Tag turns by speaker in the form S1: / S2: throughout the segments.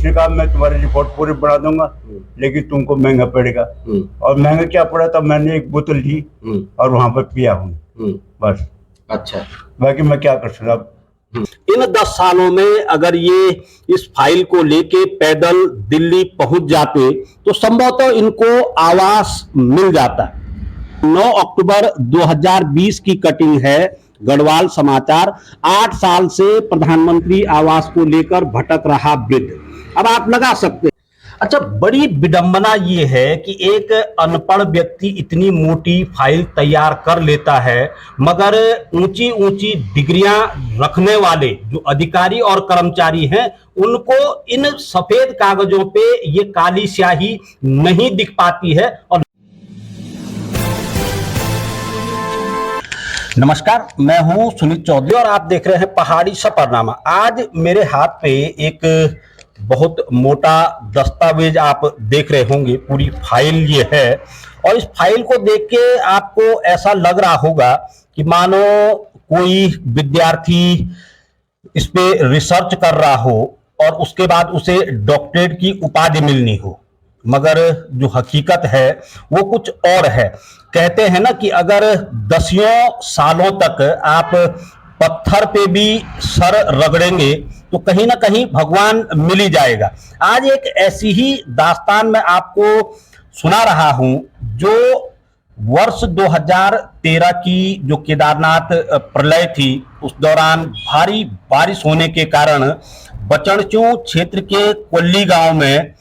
S1: उसने कहा मैं तुम्हारी रिपोर्ट पूरी बना दूंगा, लेकिन तुमको महंगा पड़ेगा। और महंगा क्या पड़ा, तब मैंने एक बोतल ली और वहां पर पिया हूँ बस।
S2: अच्छा,
S1: बाकी मैं क्या कर सकता।
S2: इन 10 सालों में अगर ये इस फाइल को लेके पैदल दिल्ली पहुंच जाते तो संभवतः इनको आवास मिल जाता। 9 अक्टूबर 2020 की कटिंग है, गढ़वाल समाचार। 8 साल से प्रधानमंत्री आवास को लेकर भटक रहा वृद्ध। अब आप लगा सकते हैं। अच्छा, बड़ी विडंबना ये है कि एक अनपढ़ व्यक्ति इतनी मोटी फाइल तैयार कर लेता है, मगर ऊंची ऊंची डिग्रियां रखने वाले जो अधिकारी और कर्मचारी हैं उनको इन सफेद कागजों पे ये काली स्याही नहीं दिख पाती है। और नमस्कार, मैं हूं सुनील चौधरी और आप देख रहे हैं पहाड़ी सफरनामा। आज मेरे हाथ पे एक बहुत मोटा दस्तावेज आप देख रहे होंगे, पूरी फाइल ये है। और इस फाइल को देख के आपको ऐसा लग रहा होगा कि मानो कोई विद्यार्थी इस पे रिसर्च कर रहा हो और उसके बाद उसे डॉक्टरेट की उपाधि मिलनी हो, मगर जो हकीकत है वो कुछ और है। कहते हैं ना कि अगर दसियों सालों तक आप पत्थर पे भी सर रगड़ेंगे तो कहीं ना कहीं भगवान मिल ही जाएगा। आज एक ऐसी ही दास्तान मैं आपको सुना रहा हूं जो वर्ष 2013 की जो केदारनाथ प्रलय थी, उस दौरान भारी बारिश होने के कारण बचड़चू क्षेत्र के कोल्ली गांव में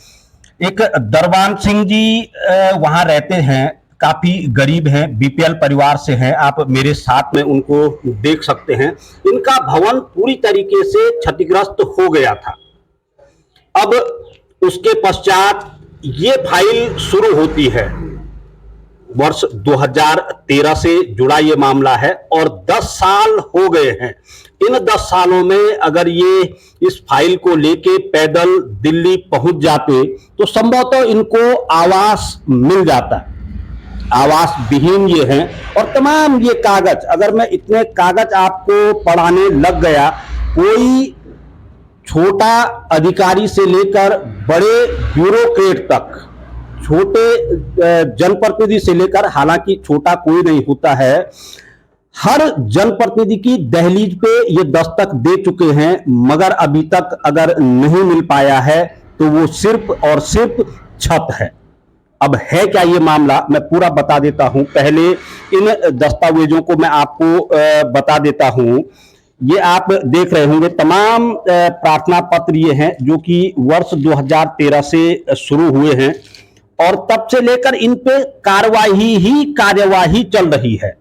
S2: एक दरबान सिंह जी वहां रहते हैं, काफी गरीब हैं, बीपीएल परिवार से हैं। आप मेरे साथ में उनको देख सकते हैं। इनका भवन पूरी तरीके से क्षतिग्रस्त हो गया था। अब उसके पश्चात ये फाइल शुरू होती है। वर्ष 2013 से जुड़ा ये मामला है और 10 साल हो गए हैं। इन 10 सालों में अगर ये इस फाइल को लेके पैदल दिल्ली पहुंच जाते तो संभवतः इनको आवास मिल जाता। आवास विहीन ये हैं और तमाम ये कागज, अगर मैं इतने कागज आपको पढ़ाने लग गया, कोई छोटा अधिकारी से लेकर बड़े ब्यूरोक्रेट तक, छोटे जनप्रतिनिधि से लेकर, हालांकि छोटा कोई नहीं होता है, हर जनप्रतिनिधि की दहलीज पे ये दस्तक दे चुके हैं, मगर अभी तक अगर नहीं मिल पाया है तो वो सिर्फ और सिर्फ छत है। अब है क्या ये मामला, मैं पूरा बता देता हूं। पहले इन दस्तावेजों को मैं आपको बता देता हूं। ये आप देख रहे होंगे तमाम प्रार्थना पत्र ये हैं जो कि वर्ष 2013 से शुरू हुए हैं और तब से लेकर इन पे कार्यवाही चल रही है।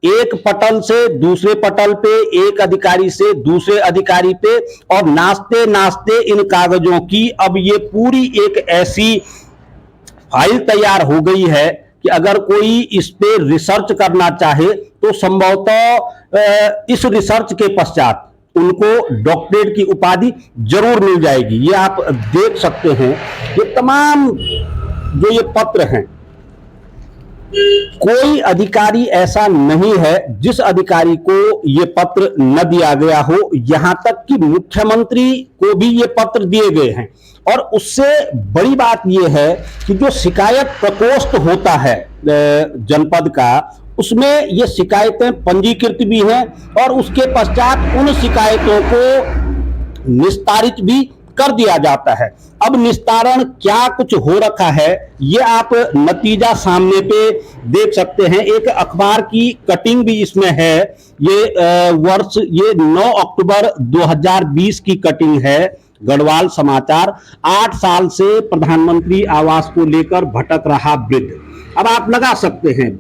S2: एक पटल से दूसरे पटल पे, एक अधिकारी से दूसरे अधिकारी पे, और नाचते नाचते इन कागजों की अब ये पूरी एक ऐसी फाइल तैयार हो गई है कि अगर कोई इस पे रिसर्च करना चाहे तो संभवतः इस रिसर्च के पश्चात उनको डॉक्टरेट की उपाधि जरूर मिल जाएगी। ये आप देख सकते हैं, ये तमाम जो ये पत्र हैं, कोई अधिकारी ऐसा नहीं है जिस अधिकारी को ये पत्र न दिया गया हो। यहां तक कि मुख्यमंत्री को भी ये पत्र दिए गए हैं। और उससे बड़ी बात यह है कि जो शिकायत प्रकोष्ठ होता है जनपद का, उसमें ये शिकायतें पंजीकृत भी हैं और उसके पश्चात उन शिकायतों को निस्तारित भी कर दिया जाता है। अब निस्तारण क्या कुछ हो रखा है ये आप नतीजा सामने पे देख सकते हैं। एक अखबार की कटिंग भी इसमें है। ये 9 अक्टूबर 2020 की कटिंग है, गढ़वाल समाचार। 8 साल से प्रधानमंत्री आवास को लेकर भटक रहा वृद्ध। अब आप लगा सकते हैं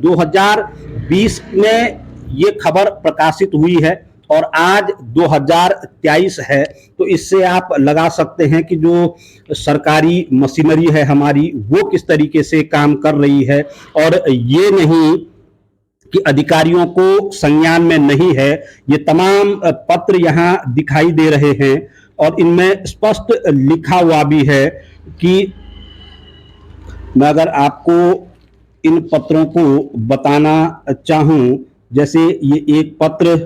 S2: 2020 में ये खबर प्रकाशित हुई है और आज 2023 है, तो इससे आप लगा सकते हैं कि जो सरकारी मशीनरी है हमारी, वो किस तरीके से काम कर रही है। और ये नहीं कि अधिकारियों को संज्ञान में नहीं है, ये तमाम पत्र यहाँ दिखाई दे रहे हैं और इनमें स्पष्ट लिखा हुआ भी है कि मैं अगर आपको इन पत्रों को बताना चाहूं, जैसे ये एक पत्र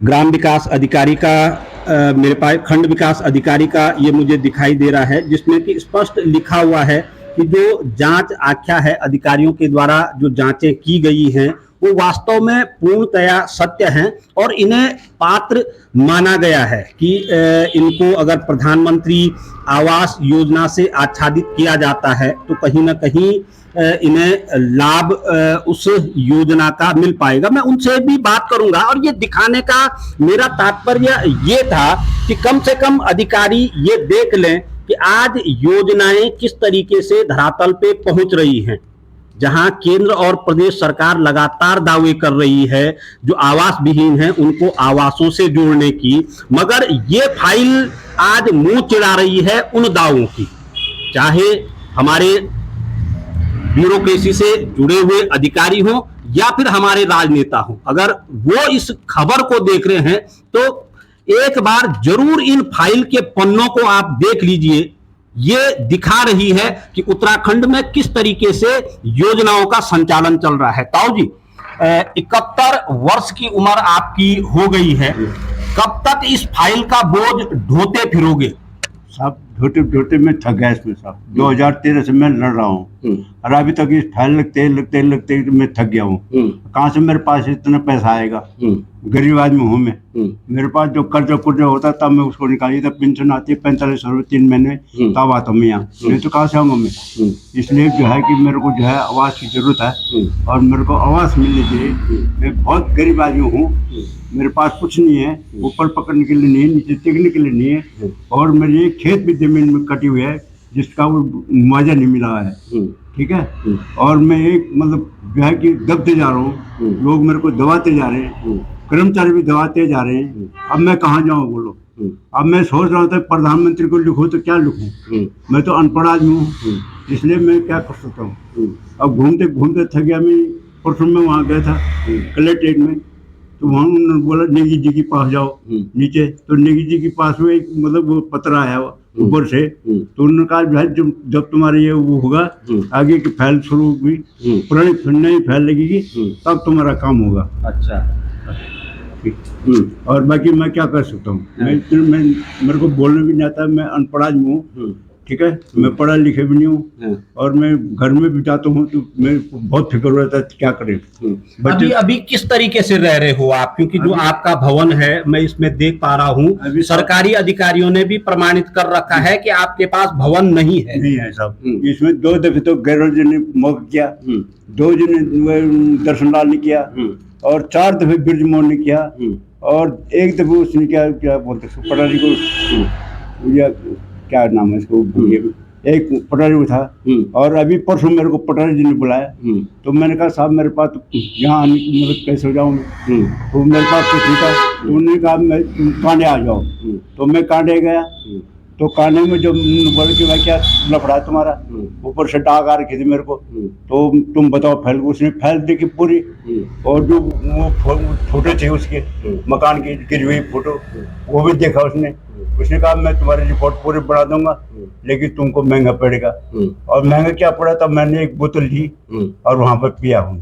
S2: ग्राम विकास अधिकारी का मेरे पास खंड विकास अधिकारी का ये मुझे दिखाई दे रहा है, जिसमें कि स्पष्ट लिखा हुआ है कि जो जांच आख्या है अधिकारियों के द्वारा जो जांचें की गई हैं वो वास्तव में पूर्णतया सत्य हैं और इन्हें पात्र माना गया है कि इनको अगर प्रधानमंत्री आवास योजना से आच्छादित किया जाता है तो कहीं ना कहीं इन्हें लाभ उस योजना का मिल पाएगा। मैं उनसे भी बात करूंगा और ये दिखाने का मेरा तात्पर्य ये था कि कम से कम अधिकारी ये देख लें कि आज योजनाएं किस तरीके से धरातल पे पहुंच रही हैं, जहां केंद्र और प्रदेश सरकार लगातार दावे कर रही है जो आवास विहीन हैं उनको आवासों से जोड़ने की, मगर ये फाइल आज मुंह चिढ़ा रही है उन दावों की। चाहे हमारे ब्यूरोक्रेसी से जुड़े हुए अधिकारी हों या फिर हमारे राजनेता हों, अगर वो इस खबर को देख रहे हैं तो एक बार जरूर इन फाइल के पन्नों को आप देख लीजिए। ये दिखा रही है कि उत्तराखंड में किस तरीके से योजनाओं का संचालन चल रहा है। ताऊ जी, 71 वर्ष की उम्र आपकी हो गई है, कब तक इस फाइल का बोझ ढोते फिरोगे?
S1: साहब ढोते ढोते मैं थक गया इसमें साहब। 2013 से मैं लड़ रहा हूँ और अभी तक इस फाइल लगते मैं थक गया हूँ। कहाँ से मेरे पास इतना पैसा आएगा? गरीब आदमी हूँ मैं। मेरे पास जो कर्जा कुर्जा होता तब मैं उसको निकाली, तब पेंशन आती है 4500 रुपये 3 महीने, तब आता हूँ मैं यहाँ। नहीं तो कहाँ से आऊँगा मैं? इसलिए जो है कि मेरे को जो है आवास की जरूरत है और मेरे को आवास मिलनी चाहिए। मैं बहुत गरीब आदमी हूँ, मेरे पास कुछ नहीं है, ऊपर पकड़ने के लिए नहीं है, नीचे टिकने के लिए नहीं है और मेरी खेत भी जमीन में कटी हुई है जिसका वो मुआवजा नहीं मिला है। ठीक है, और मैं एक मतलब जो है कि दबते जा रहा हूँ, लोग मेरे को दबाते जा रहे हैं, कर्मचारी भी दबाते जा रहे हैं। अब मैं कहाँ जाऊँ बोलो? अब मैं सोच रहा था प्रधानमंत्री को लिखूँ तो क्या लिखूँ? मैं तो अनपढ़ आदमी हूँ, इसलिए मैं क्या कर सकता हूँ? अब घूमते घूमते थक गया। मैं परसों में वहाँ गया था कलेक्ट्रेट में, तो वहाँ उन्होंने बोला नेगी जी के पास जाओ नीचे, तो नेगी जी के पास में एक मतलब वो पत्र आया ऊपर से, तो उन्होंने कहा भाई जब तुम्हारे ये वो होगा आगे की फाइल शुरू हुई, पुरानी नई फाइल लगेगी तब तुम्हारा काम होगा।
S2: अच्छा,
S1: और बाकी मैं क्या कर सकता हूँ? मैं मेरे को बोलने भी नहीं आता, मैं अनपढ़ आदमी हूँ। ठीक है, मैं पढ़ा लिखे भी नहीं हूँ और मैं घर में भी जाता हूँ तो मैं बहुत फिक्र रहता है क्या करें।
S2: अभी किस तरीके से रह रहे हो आप? क्योंकि जो आपका भवन है मैं इसमें देख पा रहा हूँ, सरकारी अधिकारियों ने भी प्रमाणित कर रखा है कि आपके पास भवन नहीं है
S1: साहब। इसमें 2 दफे तो गैरोल जी ने मौका किया, 2 जी ने दर्शन लाल ने किया और 4 दफे बिरज मोहन ने किया और 1 दफे उसने क्या बोलते पटारी को, क्या नाम है इसको, एक पटारी था। और अभी परसों मेरे को पटारी जी ने बुलाया, तो मैंने कहा साहब मेरे पास यहाँ आने की मतलब कैसे हो जाऊँ? तो मेरे पास कुछ नहीं था, तो उन्होंने कहा मैं कांडे आ जाओ। तो मैं कांडे गया, तो कांडे में जब बोले कि भाई क्या लफड़ा है तुम्हारा, ऊपर से डाक आ रखी थी मेरे को, तो तुम बताओ फाइल। उसने फाइल देखी पूरी और जो वो फोटो थे उसके मकान की गिरी हुई फोटो वो भी देखा उसने कहा मैं तुम्हारी रिपोर्ट पूरी बना दूंगा लेकिन तुमको महंगा पड़ेगा। और महंगा क्या पड़ा, तब मैंने एक बोतल ली और वहां पर पिया हूँ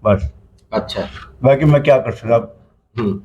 S1: बस।
S2: अच्छा,
S1: बाकी मैं क्या कर सकता।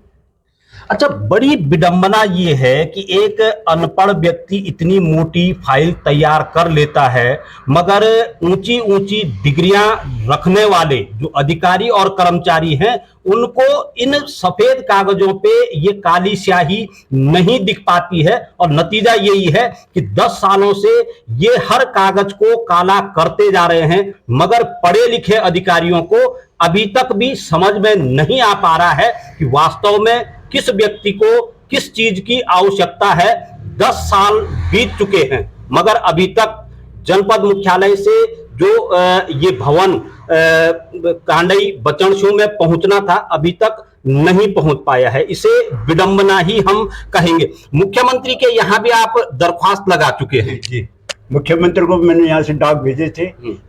S2: अच्छा, बड़ी विडंबना ये है कि एक अनपढ़ व्यक्ति इतनी मोटी फाइल तैयार कर लेता है, मगर ऊंची ऊंची डिग्रियां रखने वाले जो अधिकारी और कर्मचारी हैं उनको इन सफेद कागजों पे ये काली स्याही नहीं दिख पाती है। और नतीजा यही है कि 10 सालों से ये हर कागज को काला करते जा रहे हैं, मगर पढ़े लिखे अधिकारियों को अभी तक भी समझ में नहीं आ पा रहा है कि वास्तव में किस व्यक्ति को किस चीज की आवश्यकता है। 10 साल बीत चुके हैं मगर अभी तक जनपद मुख्यालय से जो ये भवन कांडई बचनसू में पहुंचना था अभी तक नहीं पहुंच पाया है। इसे विडंबना ही हम कहेंगे। मुख्यमंत्री के यहाँ भी आप दरख्वास्त लगा चुके हैं?
S1: जी, मुख्यमंत्री को मैंने यहाँ से डाक भेजे थे,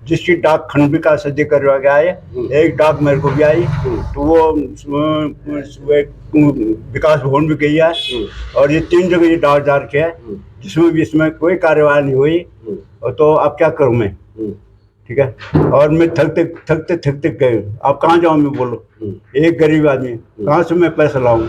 S1: जिसकी डाक खंड विकास अधिकारी करवा के आए, एक डाक मेरे को भी आई, तो वो विकास भवन भी गई है और ये 3 जगह ये डाक जा रखे है जिसमें भी इसमें कोई कार्यवाही नहीं हुई। तो अब क्या करूँ मैं? ठीक है, और मैं थकते गए। अब कहाँ जाऊँ मैं बोलो? एक गरीब आदमी कहाँ से मैं पैसा लाऊं?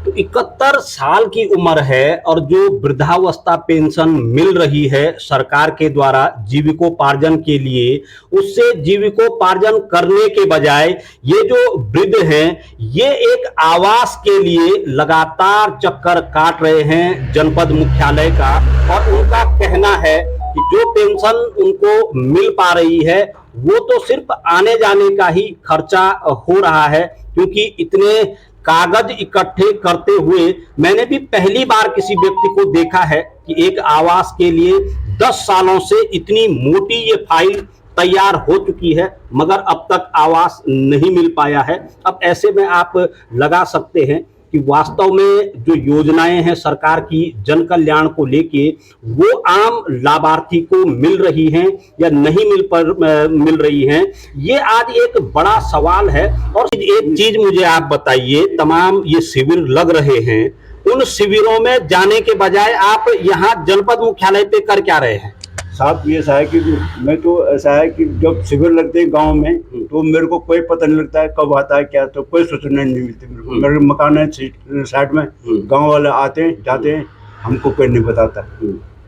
S2: तो 71 साल की उम्र है और जो वृद्धावस्था पेंशन मिल रही है सरकार के द्वारा जीविकोपार्जन के लिए, उससे जीविकोपार्जन करने के बजाय ये जो वृद्ध हैं ये एक आवास के लिए लगातार चक्कर काट रहे हैं जनपद मुख्यालय का। और उनका कहना है कि जो पेंशन उनको मिल पा रही है वो तो सिर्फ आने जाने का ही खर्चा हो रहा है, क्योंकि इतने कागज इकट्ठे करते हुए मैंने भी पहली बार किसी व्यक्ति को देखा है कि एक आवास के लिए 10 सालों से इतनी मोटी ये फाइल तैयार हो चुकी है मगर अब तक आवास नहीं मिल पाया है। अब ऐसे में आप लगा सकते हैं कि वास्तव में जो योजनाएं हैं सरकार की जन कल्याण को लेके वो आम लाभार्थी को मिल रही हैं या नहीं मिल रही हैं, ये आज एक बड़ा सवाल है। और एक चीज मुझे आप बताइए, तमाम ये शिविर लग रहे हैं, उन शिविरों में जाने के बजाय आप यहाँ जनपद मुख्यालय पे कर क्या रहे हैं?
S1: साहब ये ऐसा है कि मैं तो ऐसा है कि जब शिविर लगते हैं गांव में तो मेरे को कोई पता नहीं लगता है कब आता है क्या, तो कोई सूचना नहीं मिलती मेरे को। मेरे मकान है साइड में, गांव वाले आते हैं जाते हैं, हमको कोई नहीं बताता,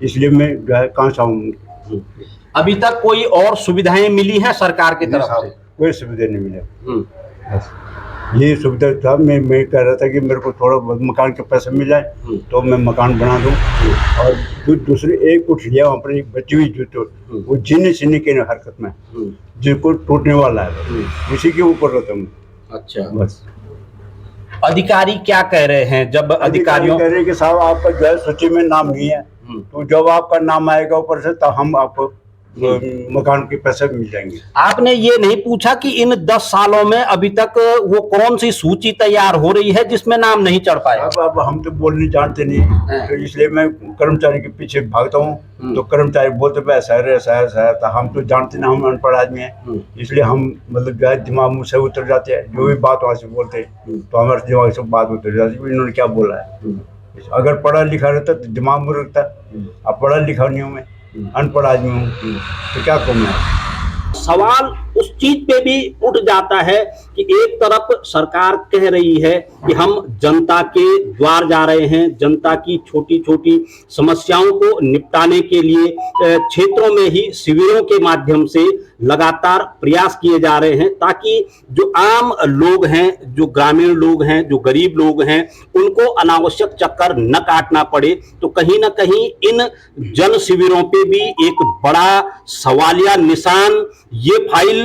S1: इसलिए मैं जो है कहाँ से आऊँ।
S2: अभी तक कोई और सुविधाएं मिली हैं सरकार की तरफ से?
S1: कोई सुविधा नहीं मिला, बस ये सुविधा था। मैं कह रहा था कि मेरे को थोड़ा बहुत मकान के पैसे मिल जाए तो मैं मकान बना दूं। और जो दूसरी एक कुठलिया वहाँ पर एक बची हुई जो वो जीने के हरकत में जिनको टूटने वाला है उसी के ऊपर रहता हूँ।
S2: अच्छा,
S1: बस
S2: अधिकारी क्या कह रहे हैं? जब अधिकारियों
S1: कह रहे हैं कि साहब आपका जो है सूची में नाम नहीं है, तो जब आपका नाम आएगा ऊपर से तब हम आपको मकान के पैसे मिल जाएंगे।
S2: आपने ये नहीं पूछा कि इन 10 सालों में अभी तक वो कौन सी सूची तैयार हो रही है जिसमें नाम नहीं चढ़ पाया?
S1: अब हम तो बोलने जानते नहीं, तो इसलिए मैं कर्मचारी के पीछे भागता हूँ। तो कर्मचारी बोलते पे ऐसा है ऐसा है ऐसा है, तो हम तो जानते ना, हम अनपढ़ आदमी हैं, इसलिए हम मतलब जो है दिमाग मुँह से उतर जाते हैं, जो भी बात वहाँ से बोलते हैं तो हमारे दिमाग से बात उतर जाती है इन्होंने क्या बोला है। अगर पढ़ा लिखा रहता तो दिमाग में रखता, अब पढ़ा लिखा नहीं हूँ मैं, अनपढ़ आदमी हूँ, तो क्या कहूँ मैं।
S2: सवाल उस चीज पे भी उठ जाता है कि एक तरफ सरकार कह रही है कि हम जनता के द्वार जा रहे हैं, जनता की छोटी छोटी समस्याओं को निपटाने के लिए क्षेत्रों में ही शिविरों के माध्यम से लगातार प्रयास किए जा रहे हैं, ताकि जो आम लोग हैं, जो ग्रामीण लोग हैं, जो गरीब लोग हैं, उनको अनावश्यक चक्कर न काटना पड़े। तो कहीं ना कहीं इन जन शिविरों पे भी एक बड़ा सवालिया निशान ये फाइल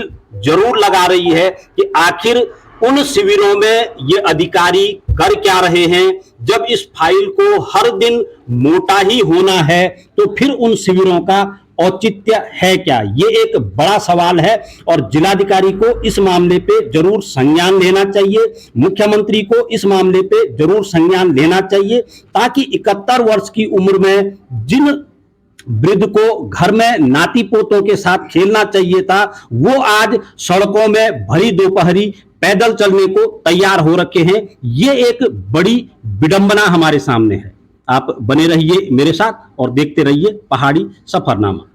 S2: जरूर लगा रही है कि आखिर उन शिविरों में ये अधिकारी कर क्या रहे हैं। जब इस फाइल को हर दिन मोटा ही होना है तो फिर उन शिविरों का औचित्य है क्या, ये एक बड़ा सवाल है। और जिलाधिकारी को इस मामले पे जरूर संज्ञान लेना चाहिए, मुख्यमंत्री को इस मामले पे जरूर संज्ञान लेना चाहिए, ताकि 71 वर्ष की उम्र में जिन वृद्ध को घर में नाती पोतों के साथ खेलना चाहिए था, वो आज सड़कों में भरी दोपहरी पैदल चलने को तैयार हो रखे हैं। ये एक बड़ी विडंबना हमारे सामने है। आप बने रहिए मेरे साथ और देखते रहिए पहाड़ी सफरनामा।